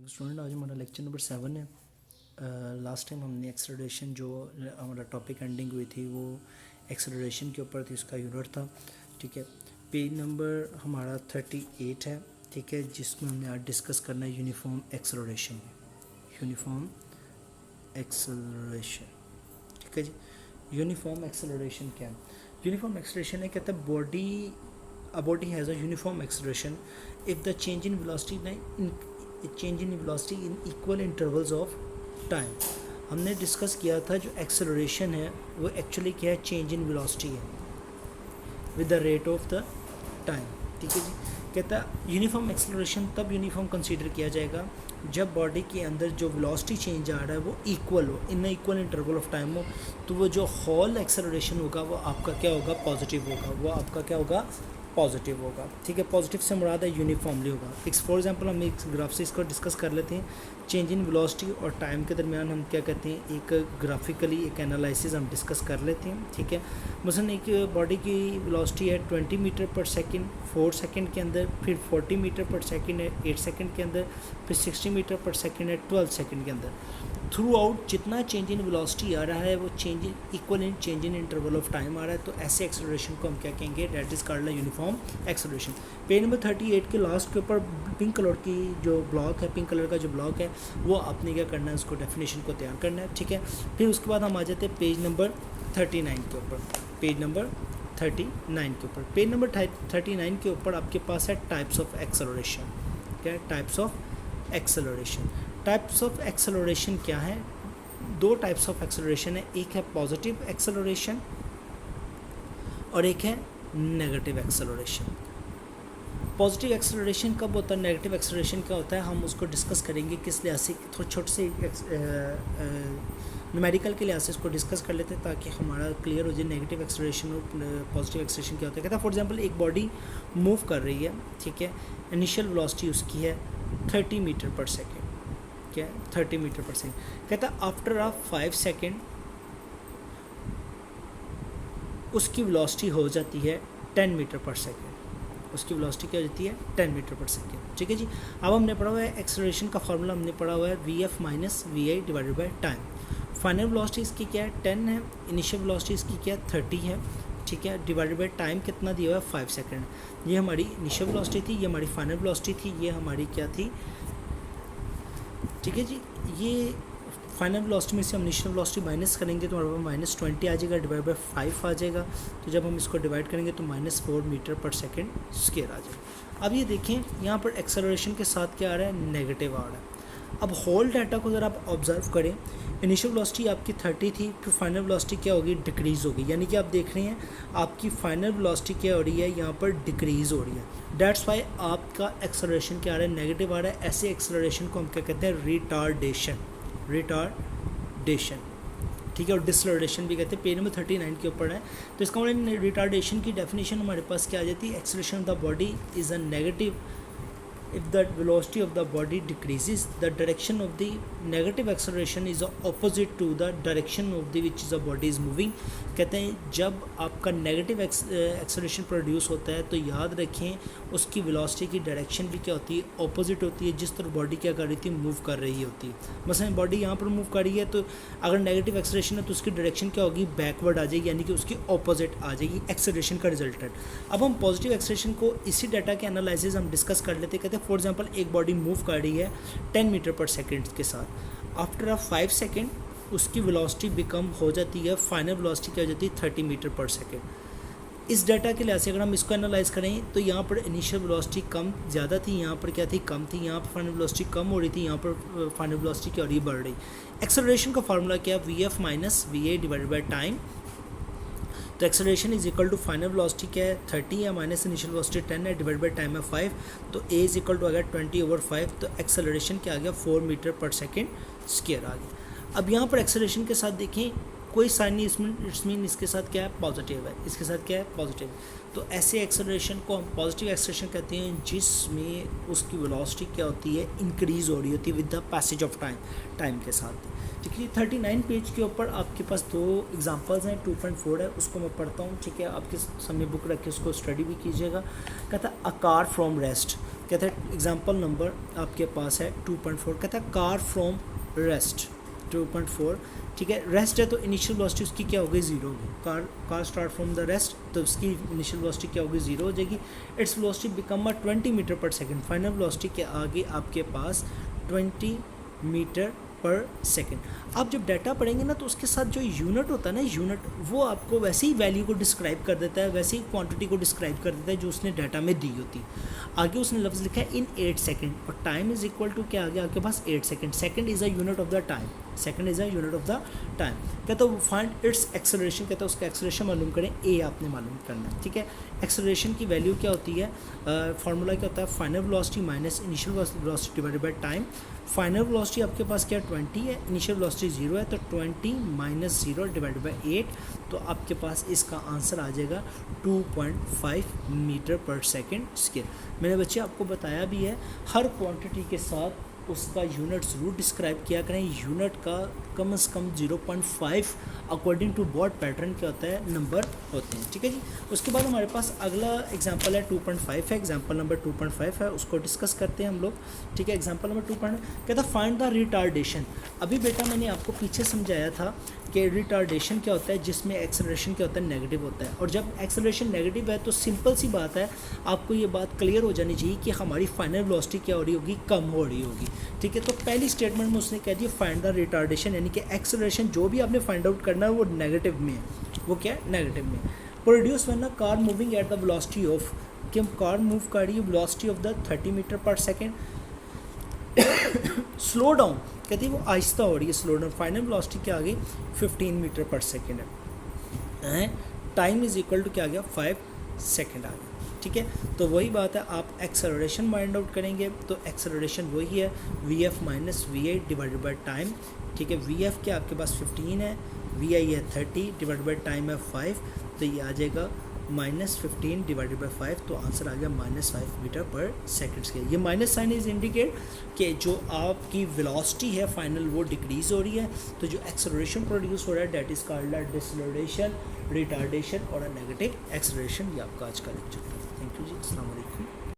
Student आज हमारा lecture number 7 है। लास्ट टाइम हमने एक्सेलरेशन जो हमारा टॉपिक एंडिंग हुई थी वो एक्सेलरेशन के ऊपर थी, उसका यूनिट था। ठीक है, पेज नंबर हमारा 38 है। ठीक है, जिसमें हमने आज डिस्कस करना है यूनिफॉर्म एक्सेलरेशन। यूनिफॉर्म एक्सेलरेशन, ठीक है जी। यूनिफॉर्म एक्सेलरेशन क्या है? यूनिफॉर्म एक्सेलरेशन है, कहता है body has a uniform acceleration if the change in velocity in equal intervals of time. हमने डिस्कस किया था जो एक्सेलरेशन है वो एक्चुअली क्या है, चेंज इन वेलोसिटी है with the rate of the time. ठीक है जी, कहता है यूनिफॉर्म एक्सेलरेशन तब यूनिफॉर्म कंसीडर किया जाएगा जब बॉडी के अंदर जो वेलोसिटी चेंज आ रहा है वो इक्वल हो, in equal interval of time हो। तो वो जो होल एक्सेलरेशन होगा वो आपका क्या होगा, पॉजिटिव होगा। वो आपका क्या होगा, पॉजिटिव होगा। ठीक है, पॉजिटिव से मुराद है यूनिफॉर्मली होगा। एक फॉर एग्जांपल हम एक ग्राफ से इसको डिस्कस कर लेते हैं। चेंज इन वेलोसिटी और टाइम के दरमियान हम क्या कहते हैं, एक ग्राफिकली एक एनालिसिस हम डिस्कस कर लेते हैं। ठीक है, मसलन एक बॉडी की वेलोसिटी है 20 मीटर पर सेकंड 4 सेकंड के अंदर, फिर 40 मीटर पर सेकंड है 8 सेकंड के अंदर, फिर 60 मीटर पर सेकंड है 12 सेकंड के अंदर। थ्रू आउट जितना चेंज इन वेलोसिटी आ रहा है वो change in equal in change in interval of time आ रहा है। तो ऐसे एक्सेलरेशन को हम क्या कहेंगे, that is called uniform acceleration. Page number 38 के लास्ट के ऊपर पिंक कलर की जो ब्लॉक है, पिंक कलर का जो ब्लॉक है वो आपने क्या करना है, उसको डेफिनेशन को तैयार करना है। ठीक है, फिर उसके बाद हम आ जाते हैं पेज नंबर 39 के ऊपर। पेज नंबर 39 के ऊपर, पेज नंबर 39 के ऊपर आपके पास है टाइप्स ऑफ एक्सेलरेशन। क्या है, types of acceleration. Types of acceleration क्या है? दो टाइप्स ऑफ एक्सेलरेशन है, एक है पॉजिटिव एक्सेलरेशन और एक है नेगेटिव एक्सेलरेशन। पॉजिटिव एक्सेलरेशन कब होता है, नेगेटिव एक्सेलरेशन क्या होता है, हम उसको डिस्कस करेंगे किस लिहाज से, थोड़े छोटे से न्यूमेरिकल के लिहाज से इसको डिस्कस कर लेते हैं ताकि हमारा क्लियर हो जाए नेगेटिव एक्सेलरेशन और पॉजिटिव एक्सेलरेशन क्या होता है। कहता है फॉर एग्जांपल एक बॉडी मूव कर रही है, ठीक है, इनिशियल वेलोसिटी उसकी है 30 मीटर पर सेकेंड। क्या है, 30 मीटर पर सेकेंड। कहता है आफ्टर 5 सेकेंड उसकी वेलोसिटी हो जाती है 10 मीटर पर सेकेंड। उसकी वेलोसिटी क्या हो जाती है, 10 मीटर पर सेकेंड। ठीक है जी, अब हमने पढ़ा हुआ है एक्सेलरेशन का फार्मूला, हमने पढ़ा हुआ है VF minus VI divided by time. Final velocity इसकी क्या है, 10 है। इनिशियल वेलोसिटी इसकी क्या है, 30 है। ठीक है, डिवाइडेड बाई टाइम कितना दिया हुआ है, 5 सेकेंड। ये हमारी इनिशियल वेलोसिटी थी, ये हमारी फाइनल वेलोसिटी थी, ये हमारी क्या थी। ठीक है जी, ये फाइनल वेलोसिटी में से हम इनिशियल वेलोसिटी माइनस करेंगे तो हमारे पास -20 आ जाएगा, डिवाइड बाई 5 आ जाएगा। तो जब हम इसको डिवाइड करेंगे तो -4 मीटर पर सेकेंड स्क्वायर आ जाएगा। अब ये देखें यहाँ पर एक्सेलरेशन के साथ क्या आ रहा है, नेगेटिव आ रहा है। अब होल डाटा को अगर आप ऑब्जर्व करें, इनिशियल वेलोसिटी आपकी 30 थी, फिर फाइनल वेलोसिटी क्या होगी, डिक्रीज़ होगी। यानी कि आप देख रहे हैं आपकी फाइनल वेलोसिटी क्या हो रही है, यहाँ पर डिक्रीज़ हो रही है। दैट्स वाई आपका एक्सेलरेशन क्या आ रहा है, नेगेटिव आ रहा है। ऐसे एक्सेलरेशन को हम क्या कहते हैं, रिटार्डेशन। रिटार्डेशन, ठीक है, और डिसलरेशन भी कहते हैं। पेज नंबर 39 के ऊपर है। तो इसका मतलब रिटार्डेशन की डेफिनेशन हमारे पास क्या आ जाती है, acceleration of the body is a negative if the velocity of the body decreases, the direction of the negative acceleration is opposite to the direction of the which the body is moving। कहते हैं जब आपका negative acceleration produce होता है तो याद रखें उसकी वेलोसिटी की डायरेक्शन भी क्या होती है, ऑपोजिट होती है, जिस तरफ बॉडी क्या कर रही थी, मूव कर रही होती है। मसलन बॉडी यहाँ पर मूव कर रही है तो अगर नेगेटिव एक्सेलरेशन है तो उसकी डायरेक्शन क्या होगी, बैकवर्ड आ जाएगी, यानी कि उसकी ऑपोजिट आ जाएगी एक्सेलरेशन का रिजल्टेंट। अब हम पॉजिटिव एक्सेलरेशन को इसी डाटा के एनालिसिस हम डिस्कस कर लेते। कहते हैं फॉर एग्जांपल एक बॉडी मूव कर रही है 10 मीटर पर सेकेंड के साथ, आफ्टर 5 सेकेंड उसकी वेलोसिटी बिकम हो जाती है, फाइनल वेलोसिटी क्या हो जाती है, 30 मीटर पर सेकेंड। इस डाटा के लिहाज से अगर हम इसको एनालाइज करें तो यहाँ पर इनिशियल वेलोसिटी कम ज़्यादा थी, यहाँ पर क्या थी, कम थी, यहाँ पर फाइनल वेलोसिटी कम हो रही थी, यहाँ पर फाइनल वेलोसिटी क्या हो रही है, बढ़ रही। एक्सेलरेशन का फार्मूला क्या है, VF minus VA divided by time. तो acceleration is equal to final velocity क्या है, 30 है, माइनस इनिशियल वेलोसिटी 10 है, डिवाइड बाई टाइम है 5। तो A इज इक्वल टू आ गया 20/5। तो एक्सेलरेशन क्या आ गया, 4 मीटर पर सेकेंड स्क्वायर आ गया। अब यहाँ पर एक्सेलरेशन के साथ देखें कोई साइन नहीं, इसमें इट्स मीन इसके साथ क्या है, पॉजिटिव है, इसके साथ क्या है, पॉजिटिव। तो ऐसे एक्सेलरेशन को हम पॉजिटिव एक्सेलरेशन कहते हैं जिसमें उसकी वेलोसिटी क्या होती है, इंक्रीज़ हो रही होती है with the passage of time के साथ। ठीक है, 39 पेज के ऊपर आपके पास 2 एग्जांपल्स हैं, 2.4 है, उसको मैं पढ़ता हूँ। ठीक है, आपके सामने बुक रख के उसको स्टडी भी कीजिएगा। कहता है अ कार फ्रॉम रेस्ट, कहता है एग्जांपल नंबर आपके पास है 2.4, कहता है कार फ्रॉम रेस्ट 2.4। ठीक है, रेस्ट है तो इनिशियल वेलोसिटी उसकी क्या होगी, ज़ीरो होगी। Car start from the rest, तो उसकी इनिशियल वेलोसिटी क्या होगी, ज़ीरो हो जाएगी। इट्स वेलोसिटी बिकम 20 मीटर पर सेकंड, फाइनल वेलोसिटी के आगे आपके पास 20 मीटर पर सेकेंड। आप जब डाटा पढ़ेंगे ना तो उसके साथ जो यूनिट होता है ना, यूनिट वो आपको वैसे ही वैल्यू को डिस्क्राइब कर देता है, वैसे ही क्वांटिटी को डिस्क्राइब कर देता है जो उसने डाटा में दी होती है। आगे उसने लफ्ज़ लिखा है इन 8 सेकेंड, और टाइम इज़ इक्वल टू क्या आ गया आपके पास, 8 second. Second is a unit of the time, second is a unit of the time. कहता है फाइंड इट्स एक्सेलरेशन, कहता है उसका एक्सेलरेशन मालूम करें, ए आपने मालूम करना है। ठीक है, एक्सेलरेशन की वैल्यू क्या होती है, फार्मूला क्या होता है, final velocity minus initial velocity divided by time. Final velocity आपके पास क्या 20 है, इनिशियल वेलोसिटी 0 है, तो 20 माइनस 0 डिवाइडेड बाय 8, तो आपके पास इसका आंसर आ जाएगा 2.5 मीटर पर सेकेंड स्क्वायर। मैंने बच्चे आपको बताया भी है, हर क्वांटिटी के साथ उसका यूनिट ज़रूर डिस्क्राइब किया करें। यूनिट का कम से कम 0.5 अकॉर्डिंग टू बॉड पैटर्न क्या होता है, नंबर होते हैं। ठीक है जी, उसके बाद हमारे पास अगला एग्जांपल है 2.5 है, एग्जांपल नंबर 2.5 है, उसको डिस्कस करते हैं हम लोग। ठीक है, एग्जांपल नंबर 2. कहता फाइंड द रिटार्डेशन। अभी बेटा मैंने आपको पीछे समझाया था कि रिटार्डेशन क्या होता है, जिसमें एक्सेलरेशन क्या होता है, नेगेटिव होता है। और जब एक्सेलरेशन नेगेटिव है तो सिंपल सी बात है, आपको ये बात क्लियर हो जानी चाहिए कि हमारी फाइनल वेलोसिटी क्या हो रही होगी, कम हो रही होगी। ठीक है, तो पहली स्टेटमेंट में उसने कह दिया फाइंड द रिटार्डेशन, यानी कि एक्सेलरेशन जो भी आपने फाइंड आउट करना है वो नेगेटिव में है। वो क्या है, नेगेटिव में। Produce when a car moving at the velocity of, कि हम कार मूव कर रही है वेलोसिटी ऑफ द 30 मीटर पर सेकेंड। स्लो डाउन, कहती है वो आहिस्ता हो रही है, स्लो डाउन। फाइनल वेलोसिटी क्या आ गई, 15 मीटर पर सेकेंड है। टाइम इज इक्वल टू क्या आ गया, 5 सेकेंड आ गया। ठीक है, तो वही बात है, आप एक्सेलरेशन फाइंड आउट करेंगे तो एक्सेलरेशन वही है, v f minus v i divided by time. ठीक है, वी एफ क्या आपके पास 15 है, वी आई है 30 डिवाइडेड बाई टाइम है 5, तो ये आ जाएगा -15 डिवाइडेड बाई 5, तो आंसर आ गया -5 मीटर पर सेकेंड के। ये माइनस साइन इज इंडिकेट कि जो आपकी वेलोसिटी है फाइनल वो डिक्रीज़ हो रही है, तो जो एक्सेलरेशन प्रोड्यूस हो रहा है that is called deceleration, retardation और अ नेगेटिव एक्सेलरेशन। ये आपका आज का लेक्चर था। थैंक यू जी, अस्सलाम वालेकुम।